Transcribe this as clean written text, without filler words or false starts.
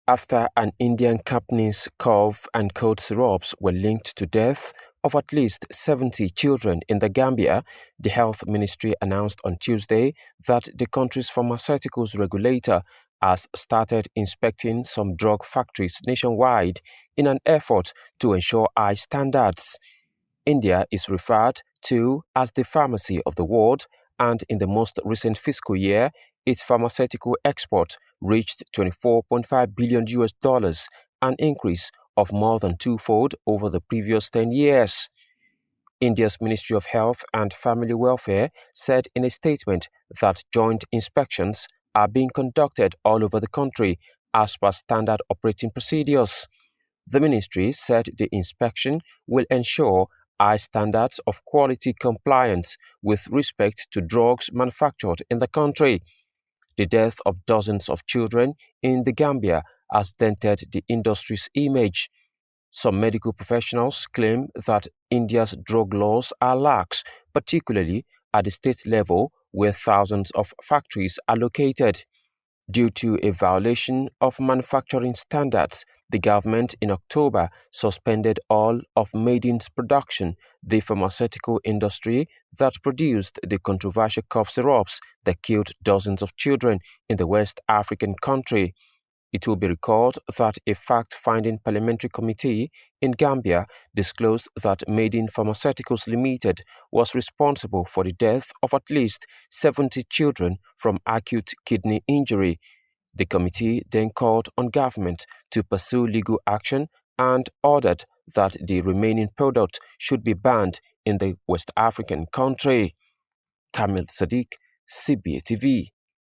after an Indian company's cough and cold syrups were linked to death of at least 70 children in the Gambia. The health ministry announced on Tuesday that the country's pharmaceuticals regulator has started inspecting some drug factories nationwide in an effort to ensure high standards. India is referred to as the pharmacy of the world, and in the most recent fiscal year, its pharmaceutical export reached 24.5 billion US dollars, an increase of more than twofold over the previous 10 years. India's Ministry of Health and Family Welfare said in a statement that joint inspections are being conducted all over the country as per standard operating procedures. The ministry said the inspection will ensure high standards of quality compliance with respect to drugs manufactured in the country. The death of dozens of children in the Gambia has dented the industry's image. Some medical professionals claim that India's drug laws are lax, particularly at the state level where thousands of factories are located. Due to a violation of manufacturing standards, the government in October suspended all of Maiden's production, the pharmaceutical industry that produced the controversial cough syrups that killed dozens of children in the West African country. It will be recalled that a fact-finding parliamentary committee in Gambia disclosed that Maiden Pharmaceuticals Limited was responsible for the death of at least 70 children from acute kidney injury. The committee then called on government to pursue legal action and ordered that the remaining product should be banned in the West African country. Kamil Sadiq, CBA TV.